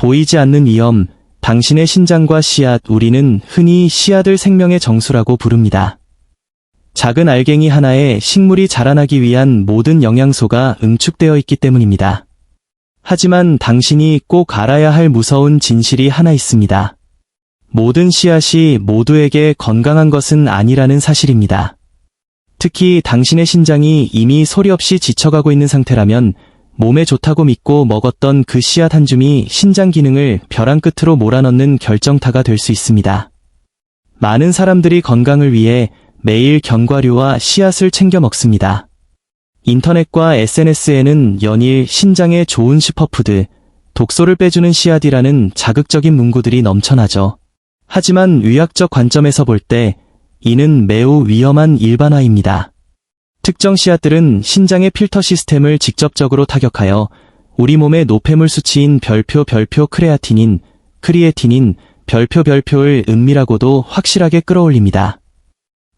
보이지 않는 위험, 당신의 신장과 씨앗, 우리는 흔히 씨앗을 생명의 정수라고 부릅니다. 작은 알갱이 하나에 식물이 자라나기 위한 모든 영양소가 응축되어 있기 때문입니다. 하지만 당신이 꼭 알아야 할 무서운 진실이 하나 있습니다. 모든 씨앗이 모두에게 건강한 것은 아니라는 사실입니다. 특히 당신의 신장이 이미 소리 없이 지쳐가고 있는 상태라면 몸에 좋다고 믿고 먹었던 그 씨앗 한 줌이 신장 기능을 벼랑 끝으로 몰아넣는 결정타가 될 수 있습니다. 많은 사람들이 건강을 위해 매일 견과류와 씨앗을 챙겨 먹습니다. 인터넷과 SNS에는 연일 신장에 좋은 슈퍼푸드, 독소를 빼주는 씨앗이라는 자극적인 문구들이 넘쳐나죠. 하지만 의학적 관점에서 볼 때 이는 매우 위험한 일반화입니다. 특정 씨앗들은 신장의 필터 시스템을 직접적으로 타격하여 우리 몸의 노폐물 수치인 별표 크레아티닌, 크리에티닌, 별표를 은밀하고도 확실하게 끌어올립니다.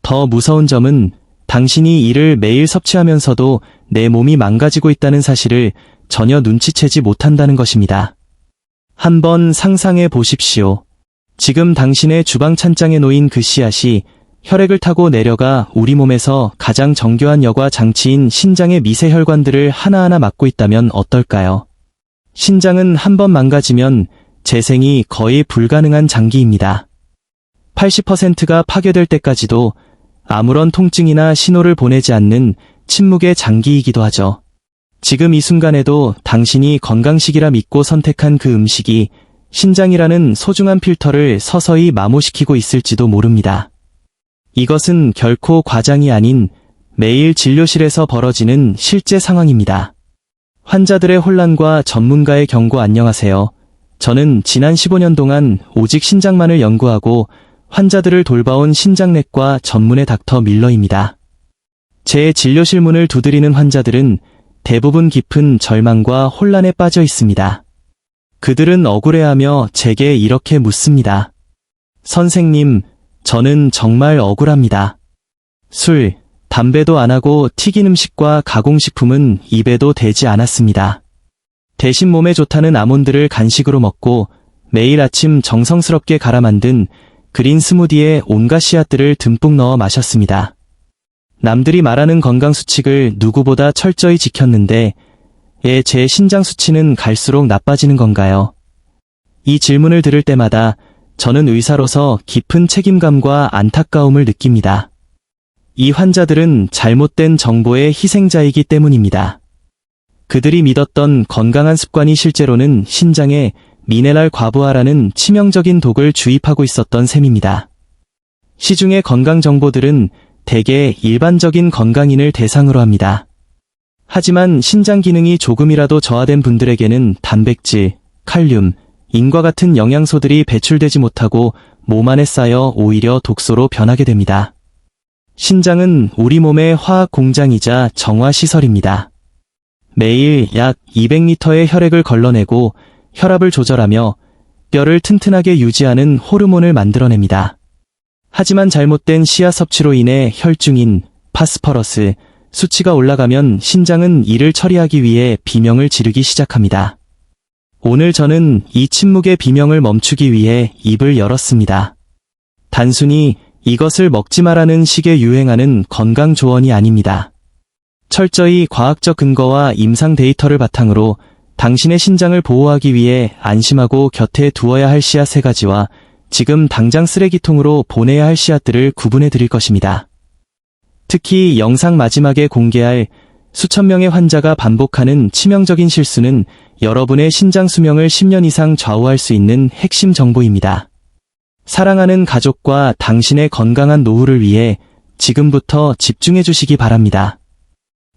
더 무서운 점은 당신이 이를 매일 섭취하면서도 내 몸이 망가지고 있다는 사실을 전혀 눈치채지 못한다는 것입니다. 한번 상상해 보십시오. 지금 당신의 주방 찬장에 놓인 그 씨앗이 혈액을 타고 내려가 우리 몸에서 가장 정교한 여과 장치인 신장의 미세 혈관들을 하나하나 막고 있다면 어떨까요? 신장은 한번 망가지면 재생이 거의 불가능한 장기입니다. 80%가 파괴될 때까지도 아무런 통증이나 신호를 보내지 않는 침묵의 장기이기도 하죠. 지금 이 순간에도 당신이 건강식이라 믿고 선택한 그 음식이 신장이라는 소중한 필터를 서서히 마모시키고 있을지도 모릅니다. 이것은 결코 과장이 아닌 매일 진료실에서 벌어지는 실제 상황입니다. 환자들의 혼란과 전문가의 경고. 안녕하세요. 저는 지난 15년 동안 오직 신장만을 연구하고 환자들을 돌봐온 신장내과 전문의 닥터 밀러입니다. 제 진료실 문을 두드리는 환자들은 대부분 깊은 절망과 혼란에 빠져 있습니다. 그들은 억울해하며 제게 이렇게 묻습니다. 선생님, 저는 정말 억울합니다. 술, 담배도 안 하고 튀긴 음식과 가공식품은 입에도 대지 않았습니다. 대신 몸에 좋다는 아몬드를 간식으로 먹고 매일 아침 정성스럽게 갈아 만든 그린 스무디에 온갖 씨앗들을 듬뿍 넣어 마셨습니다. 남들이 말하는 건강 수칙을 누구보다 철저히 지켰는데 왜 제 신장 수치는 갈수록 나빠지는 건가요? 이 질문을 들을 때마다 저는 의사로서 깊은 책임감과 안타까움을 느낍니다. 이 환자들은 잘못된 정보의 희생자이기 때문입니다. 그들이 믿었던 건강한 습관이 실제로는 신장에 미네랄 과부하라는 치명적인 독을 주입하고 있었던 셈입니다. 시중의 건강 정보들은 대개 일반적인 건강인을 대상으로 합니다. 하지만 신장 기능이 조금이라도 저하된 분들에게는 단백질, 칼륨, 인과 같은 영양소들이 배출되지 못하고 몸 안에 쌓여 오히려 독소로 변하게 됩니다. 신장은 우리 몸의 화학 공장이자 정화 시설입니다. 매일 약 200리터의 혈액을 걸러내고 혈압을 조절하며 뼈를 튼튼하게 유지하는 호르몬을 만들어냅니다. 하지만 잘못된 씨앗 섭취로 인해 혈중인 파스퍼러스 수치가 올라가면 신장은 이를 처리하기 위해 비명을 지르기 시작합니다. 오늘 저는 이 침묵의 비명을 멈추기 위해 입을 열었습니다. 단순히 이것을 먹지 말라는 식의 유행하는 건강 조언이 아닙니다. 철저히 과학적 근거와 임상 데이터를 바탕으로 당신의 신장을 보호하기 위해 안심하고 곁에 두어야 할 씨앗 3가지와 지금 당장 쓰레기통으로 보내야 할 씨앗들을 구분해 드릴 것입니다. 특히 영상 마지막에 공개할 수천 명의 환자가 반복하는 치명적인 실수는 여러분의 신장 수명을 10년 이상 좌우할 수 있는 핵심 정보입니다. 사랑하는 가족과 당신의 건강한 노후를 위해 지금부터 집중해 주시기 바랍니다.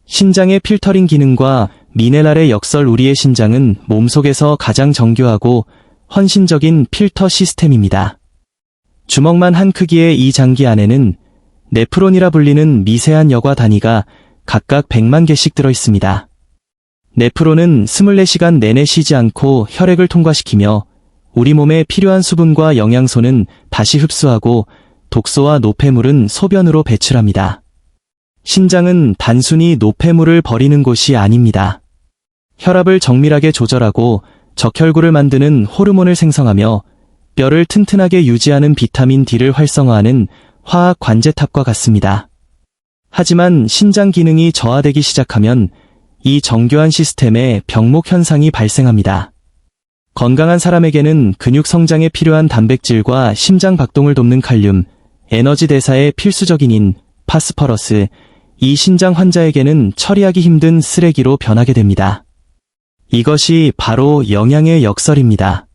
신장의 필터링 기능과 미네랄의 역설. 우리의 신장은 몸속에서 가장 정교하고 헌신적인 필터 시스템입니다. 주먹만 한 크기의 이 장기 안에는 네프론이라 불리는 미세한 여과 단위가 각각 100만 개씩 들어 있습니다. 네프론은 24시간 내내 쉬지 않고 혈액을 통과시키며 우리 몸에 필요한 수분과 영양소는 다시 흡수하고 독소와 노폐물은 소변으로 배출합니다. 신장은 단순히 노폐물을 버리는 곳이 아닙니다. 혈압을 정밀하게 조절하고 적혈구를 만드는 호르몬을 생성하며 뼈를 튼튼하게 유지하는 비타민 D를 활성화하는 화학 관제탑과 같습니다. 하지만 신장 기능이 저하되기 시작하면 이 정교한 시스템에 병목 현상이 발생합니다. 건강한 사람에게는 근육 성장에 필요한 단백질과 심장 박동을 돕는 칼륨, 에너지 대사에 필수적인 파스퍼러스, 이 신장 환자에게는 처리하기 힘든 쓰레기로 변하게 됩니다. 이것이 바로 영양의 역설입니다.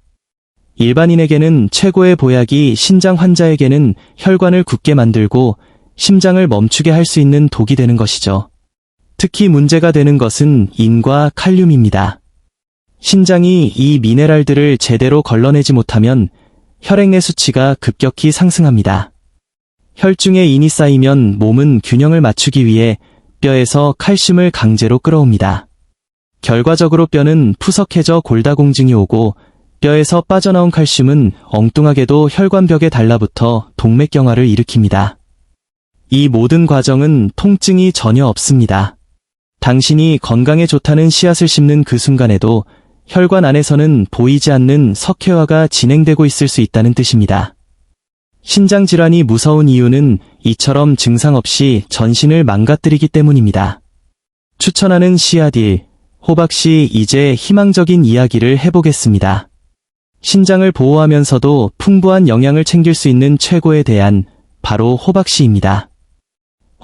일반인에게는 최고의 보약이 신장 환자에게는 혈관을 굳게 만들고 심장을 멈추게 할 수 있는 독이 되는 것이죠. 특히 문제가 되는 것은 인과 칼륨입니다. 신장이 이 미네랄들을 제대로 걸러내지 못하면 혈액내 수치가 급격히 상승합니다. 혈중에 인이 쌓이면 몸은 균형을 맞추기 위해 뼈에서 칼슘을 강제로 끌어옵니다. 결과적으로 뼈는 푸석해져 골다공증이 오고 뼈에서 빠져나온 칼슘은 엉뚱하게도 혈관벽에 달라붙어 동맥경화를 일으킵니다. 이 모든 과정은 통증이 전혀 없습니다. 당신이 건강에 좋다는 씨앗을 심는 그 순간에도 혈관 안에서는 보이지 않는 석회화가 진행되고 있을 수 있다는 뜻입니다. 신장 질환이 무서운 이유는 이처럼 증상 없이 전신을 망가뜨리기 때문입니다. 추천하는 씨앗 1. 호박씨. 이제 희망적인 이야기를 해보겠습니다. 신장을 보호하면서도 풍부한 영양을 챙길 수 있는 최고의 대안, 바로 호박씨입니다.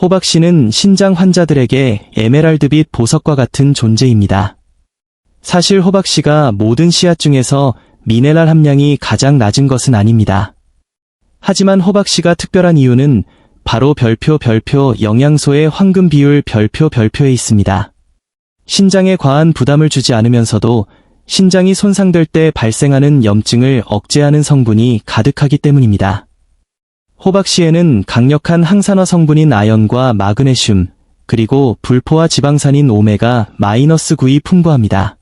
호박씨는 신장 환자들에게 에메랄드빛 보석과 같은 존재입니다. 사실 호박씨가 모든 씨앗 중에서 미네랄 함량이 가장 낮은 것은 아닙니다. 하지만 호박씨가 특별한 이유는 바로 별표 영양소의 황금 비율 별표에 있습니다. 신장에 과한 부담을 주지 않으면서도 신장이 손상될 때 발생하는 염증을 억제하는 성분이 가득하기 때문입니다. 호박씨에는 강력한 항산화 성분인 아연과 마그네슘, 그리고 불포화 지방산인 오메가-9이 풍부합니다.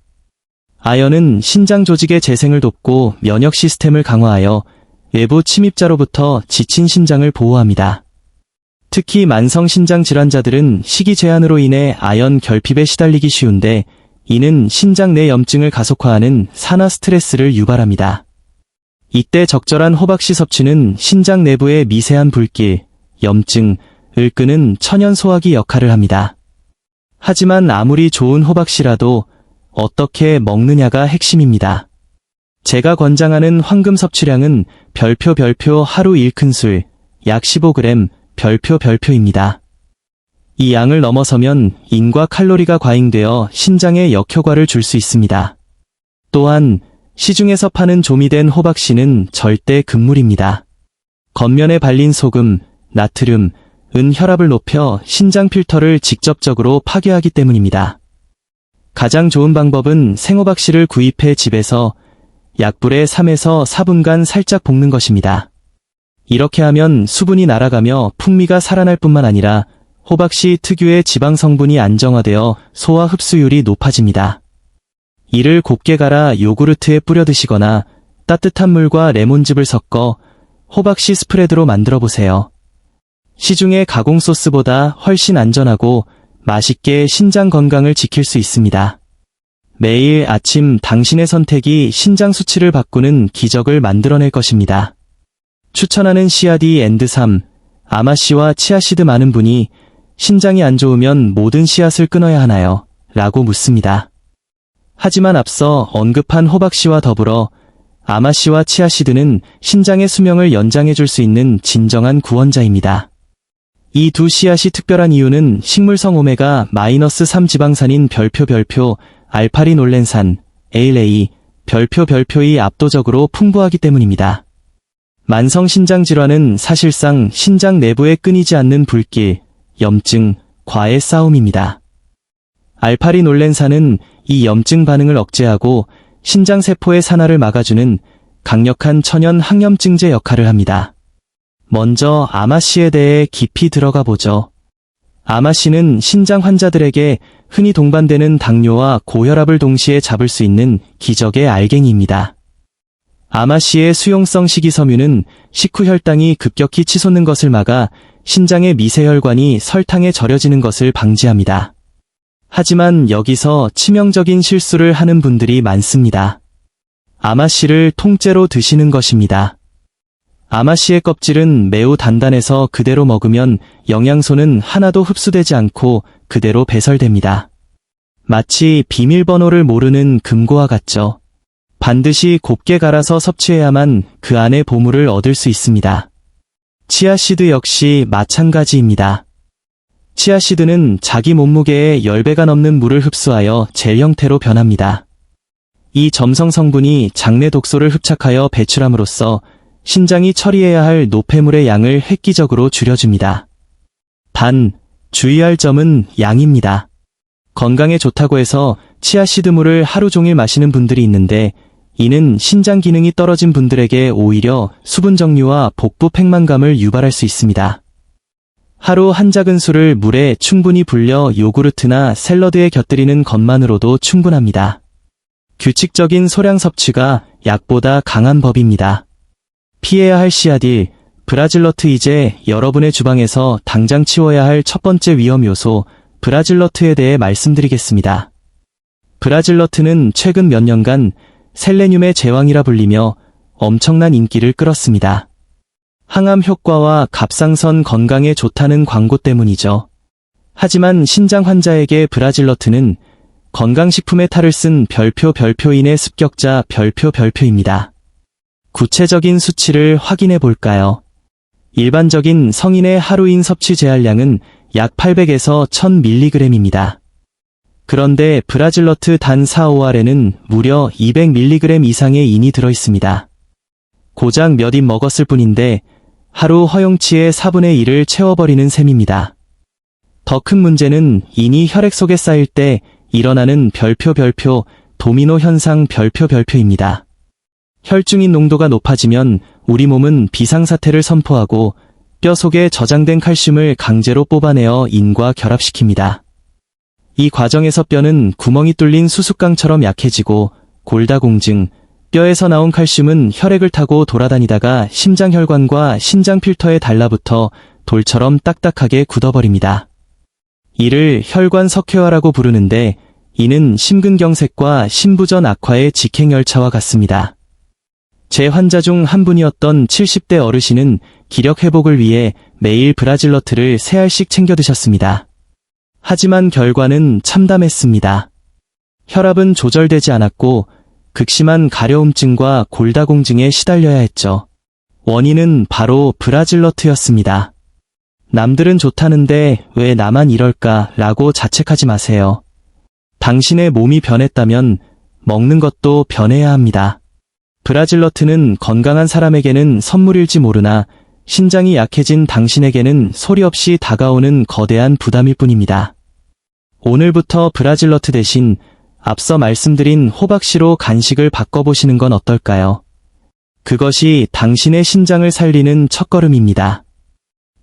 아연은 신장 조직의 재생을 돕고 면역 시스템을 강화하여 외부 침입자로부터 지친 신장을 보호합니다. 특히 만성 신장 질환자들은 식이 제한으로 인해 아연 결핍에 시달리기 쉬운데 이는 신장 내 염증을 가속화하는 산화 스트레스를 유발합니다. 이때 적절한 호박씨 섭취는 신장 내부의 미세한 불길, 염증을 끄는 천연 소화기 역할을 합니다. 하지만 아무리 좋은 호박씨라도 어떻게 먹느냐가 핵심입니다. 제가 권장하는 황금 섭취량은 별표 하루 1큰술, 약 15g, 별표입니다. 이 양을 넘어서면 인과 칼로리가 과잉되어 신장에 역효과를 줄 수 있습니다. 또한 시중에서 파는 조미된 호박씨는 절대 금물입니다. 겉면에 발린 소금, 나트륨, 은 혈압을 높여 신장 필터를 직접적으로 파괴하기 때문입니다. 가장 좋은 방법은 생호박씨를 구입해 집에서 약불에 3에서 4분간 살짝 볶는 것입니다. 이렇게 하면 수분이 날아가며 풍미가 살아날 뿐만 아니라 호박씨 특유의 지방 성분이 안정화되어 소화 흡수율이 높아집니다. 이를 곱게 갈아 요구르트에 뿌려 드시거나 따뜻한 물과 레몬즙을 섞어 호박씨 스프레드로 만들어 보세요. 시중의 가공 소스보다 훨씬 안전하고 맛있게 신장 건강을 지킬 수 있습니다. 매일 아침 당신의 선택이 신장 수치를 바꾸는 기적을 만들어낼 것입니다. 추천하는 씨앗이 앤드 3. 아마씨와 치아씨드. 많은 분이 신장이 안 좋으면 모든 씨앗을 끊어야 하나요? 라고 묻습니다. 하지만 앞서 언급한 호박씨와 더불어 아마씨와 치아씨드는 신장의 수명을 연장해줄 수 있는 진정한 구원자입니다. 이 두 씨앗이 특별한 이유는 식물성 오메가-3 지방산인 별표 알파리놀렌산, ALA, 별표이 압도적으로 풍부하기 때문입니다. 만성 신장 질환은 사실상 신장 내부에 끊이지 않는 불길, 염증, 과의 싸움입니다. 알파리놀렌산은 이 염증 반응을 억제하고 신장 세포의 산화를 막아주는 강력한 천연 항염증제 역할을 합니다. 먼저 아마씨에 대해 깊이 들어가 보죠. 아마씨는 신장 환자들에게 흔히 동반되는 당뇨와 고혈압을 동시에 잡을 수 있는 기적의 알갱이입니다. 아마씨의 수용성 식이섬유는 식후 혈당이 급격히 치솟는 것을 막아 신장의 미세혈관이 설탕에 절여지는 것을 방지합니다. 하지만 여기서 치명적인 실수를 하는 분들이 많습니다. 아마씨를 통째로 드시는 것입니다. 아마씨의 껍질은 매우 단단해서 그대로 먹으면 영양소는 하나도 흡수되지 않고 그대로 배설됩니다. 마치 비밀번호를 모르는 금고와 같죠. 반드시 곱게 갈아서 섭취해야만 그 안의 보물을 얻을 수 있습니다. 치아씨드 역시 마찬가지입니다. 치아씨드는 자기 몸무게의 10배가 넘는 물을 흡수하여 젤 형태로 변합니다. 이 점성 성분이 장내 독소를 흡착하여 배출함으로써 신장이 처리해야 할 노폐물의 양을 획기적으로 줄여줍니다. 단, 주의할 점은 양입니다. 건강에 좋다고 해서 치아씨드물을 하루 종일 마시는 분들이 있는데 이는 신장 기능이 떨어진 분들에게 오히려 수분 정류와 복부 팽만감을 유발할 수 있습니다. 하루 한 작은술을 물에 충분히 불려 요구르트나 샐러드에 곁들이는 것만으로도 충분합니다. 규칙적인 소량 섭취가 약보다 강한 법입니다. 피해야 할 씨앗1, 브라질너트. 이제 여러분의 주방에서 당장 치워야 할 첫 번째 위험 요소, 브라질너트에 대해 말씀드리겠습니다. 브라질너트는 최근 몇 년간 셀레늄의 제왕이라 불리며 엄청난 인기를 끌었습니다. 항암 효과와 갑상선 건강에 좋다는 광고 때문이죠. 하지만 신장 환자에게 브라질너트는 건강식품의 탈을 쓴 별표인의 습격자 별표입니다. 구체적인 수치를 확인해 볼까요? 일반적인 성인의 하루인 섭취 제한량은 약 800에서 1000mg입니다. 그런데 브라질너트 단 4-5알에는 무려 200mg 이상의 인이 들어있습니다. 고작 몇 입 먹었을 뿐인데 하루 허용치의 4분의 1을 채워버리는 셈입니다. 더 큰 문제는 인이 혈액 속에 쌓일 때 일어나는 별표 도미노 현상 별표입니다. 혈중인 농도가 높아지면 우리 몸은 비상사태를 선포하고 뼈 속에 저장된 칼슘을 강제로 뽑아내어 인과 결합시킵니다. 이 과정에서 뼈는 구멍이 뚫린 수수깡처럼 약해지고 골다공증, 뼈에서 나온 칼슘은 혈액을 타고 돌아다니다가 심장혈관과 신장 필터에 달라붙어 돌처럼 딱딱하게 굳어버립니다. 이를 혈관 석회화라고 부르는데 이는 심근경색과 심부전 악화의 직행열차와 같습니다. 제 환자 중 한 분이었던 70대 어르신은 기력 회복을 위해 매일 브라질너트를 3알씩 챙겨 드셨습니다. 하지만 결과는 참담했습니다. 혈압은 조절되지 않았고 극심한 가려움증과 골다공증에 시달려야 했죠. 원인은 바로 브라질너트였습니다. 남들은 좋다는데 왜 나만 이럴까 라고 자책하지 마세요. 당신의 몸이 변했다면 먹는 것도 변해야 합니다. 브라질너트는 건강한 사람에게는 선물일지 모르나 신장이 약해진 당신에게는 소리 없이 다가오는 거대한 부담일 뿐입니다. 오늘부터 브라질너트 대신 앞서 말씀드린 호박씨로 간식을 바꿔보시는 건 어떨까요? 그것이 당신의 신장을 살리는 첫걸음입니다.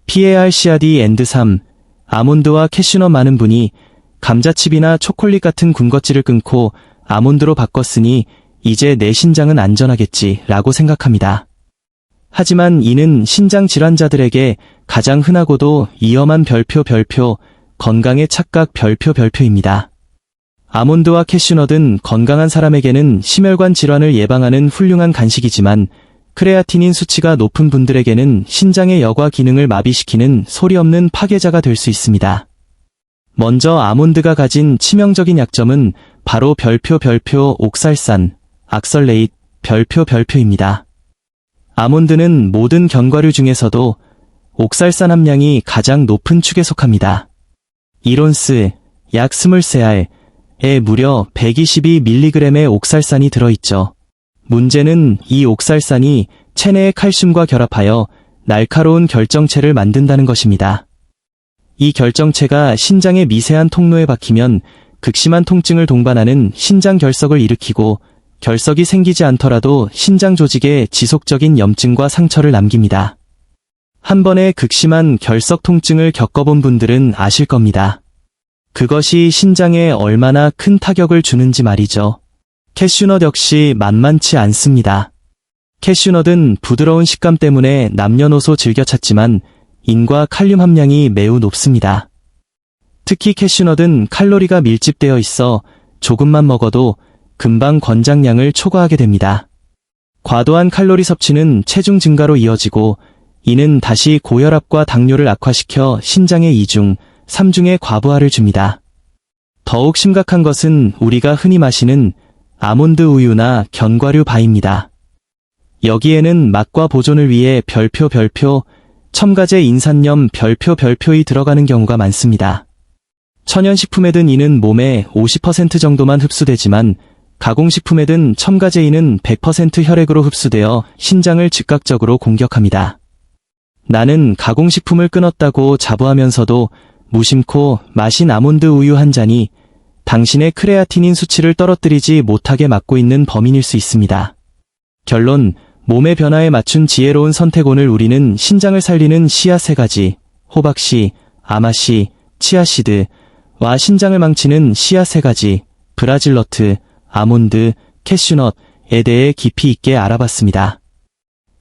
PARCAD&3, 아몬드와 캐슈넛. 많은 분이 감자칩이나 초콜릿 같은 군것질을 끊고 아몬드로 바꿨으니 이제 내 신장은 안전하겠지 라고 생각합니다. 하지만 이는 신장 질환자들에게 가장 흔하고도 위험한 별표 건강의 착각 별표입니다. 아몬드와 캐슈넛은 건강한 사람에게는 심혈관 질환을 예방하는 훌륭한 간식이지만 크레아티닌 수치가 높은 분들에게는 신장의 여과 기능을 마비시키는 소리 없는 파괴자가 될 수 있습니다. 먼저 아몬드가 가진 치명적인 약점은 바로 별표 옥살산, 악설레잇 별표입니다. 아몬드는 모든 견과류 중에서도 옥살산 함량이 가장 높은 축에 속합니다. 1온스, 약 23알에 무려 122mg의 옥살산이 들어있죠. 문제는 이 옥살산이 체내의 칼슘과 결합하여 날카로운 결정체를 만든다는 것입니다. 이 결정체가 신장의 미세한 통로에 박히면 극심한 통증을 동반하는 신장 결석을 일으키고 결석이 생기지 않더라도 신장 조직에 지속적인 염증과 상처를 남깁니다. 한 번의 극심한 결석 통증을 겪어본 분들은 아실 겁니다. 그것이 신장에 얼마나 큰 타격을 주는지 말이죠. 캐슈넛 역시 만만치 않습니다. 캐슈넛은 부드러운 식감 때문에 남녀노소 즐겨 찾지만 인과 칼륨 함량이 매우 높습니다. 특히 캐슈넛은 칼로리가 밀집되어 있어 조금만 먹어도 금방 권장량을 초과하게 됩니다. 과도한 칼로리 섭취는 체중 증가로 이어지고 이는 다시 고혈압과 당뇨를 악화시켜 신장의 2중, 3중의 과부하를 줍니다. 더욱 심각한 것은 우리가 흔히 마시는 아몬드 우유나 견과류 바입니다. 여기에는 맛과 보존을 위해 별표, 첨가제 인산염 별표이 들어가는 경우가 많습니다. 천연식품에 든 이는 몸의 50% 정도만 흡수되지만 가공식품에 든 첨가제인은 100% 혈액으로 흡수되어 신장을 즉각적으로 공격합니다. 나는 가공식품을 끊었다고 자부하면서도 무심코 마신 아몬드 우유 한 잔이 당신의 크레아티닌 수치를 떨어뜨리지 못하게 막고 있는 범인일 수 있습니다. 결론, 몸의 변화에 맞춘 지혜로운 선택. 오늘 우리는 신장을 살리는 씨앗 3가지, 호박씨, 아마씨, 치아씨드와 신장을 망치는 씨앗 3가지, 브라질너트, 아몬드, 캐슈넛에 대해 깊이 있게 알아봤습니다.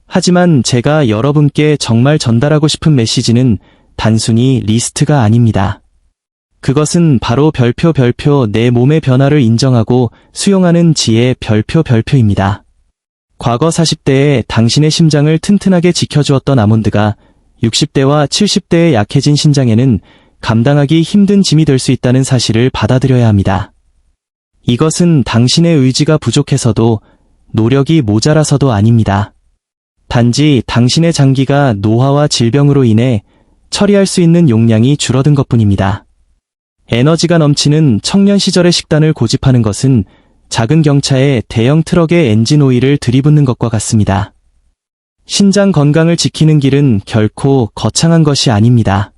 하지만 제가 여러분께 정말 전달하고 싶은 메시지는 단순히 리스트가 아닙니다. 그것은 바로 별표 내 몸의 변화를 인정하고 수용하는 지혜 별표입니다. 과거 40대에 당신의 심장을 튼튼하게 지켜주었던 아몬드가 60대와 70대의 약해진 신장에는 감당하기 힘든 짐이 될 수 있다는 사실을 받아들여야 합니다. 이것은 당신의 의지가 부족해서도 노력이 모자라서도 아닙니다. 단지 당신의 장기가 노화와 질병으로 인해 처리할 수 있는 용량이 줄어든 것뿐입니다. 에너지가 넘치는 청년 시절의 식단을 고집하는 것은 작은 경차에 대형 트럭의 엔진 오일을 들이붓는 것과 같습니다. 신장 건강을 지키는 길은 결코 거창한 것이 아닙니다.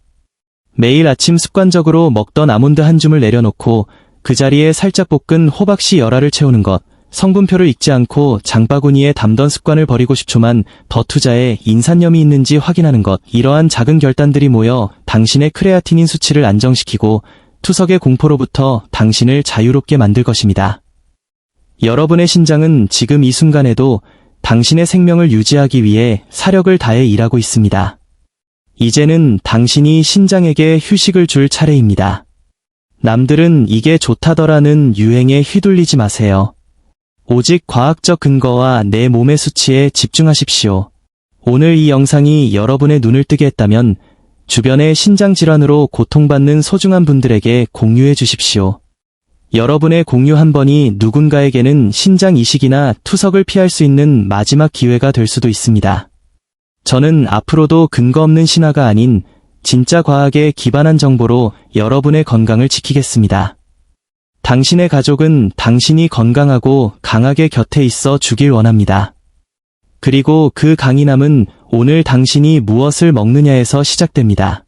매일 아침 습관적으로 먹던 아몬드 한 줌을 내려놓고 그 자리에 살짝 볶은 호박씨 열알을 채우는 것, 성분표를 읽지 않고 장바구니에 담던 습관을 버리고 10초만 더 투자해 인산염이 있는지 확인하는 것, 이러한 작은 결단들이 모여 당신의 크레아티닌 수치를 안정시키고 투석의 공포로부터 당신을 자유롭게 만들 것입니다. 여러분의 신장은 지금 이 순간에도 당신의 생명을 유지하기 위해 사력을 다해 일하고 있습니다. 이제는 당신이 신장에게 휴식을 줄 차례입니다. 남들은 이게 좋다더라는 유행에 휘둘리지 마세요. 오직 과학적 근거와 내 몸의 수치에 집중하십시오. 오늘 이 영상이 여러분의 눈을 뜨게 했다면 주변의 신장질환으로 고통받는 소중한 분들에게 공유해 주십시오. 여러분의 공유 한 번이 누군가에게는 신장 이식이나 투석을 피할 수 있는 마지막 기회가 될 수도 있습니다. 저는 앞으로도 근거 없는 신화가 아닌 진짜 과학에 기반한 정보로 여러분의 건강을 지키겠습니다. 당신의 가족은 당신이 건강하고 강하게 곁에 있어 주길 원합니다. 그리고 그 강인함은 오늘 당신이 무엇을 먹느냐에서 시작됩니다.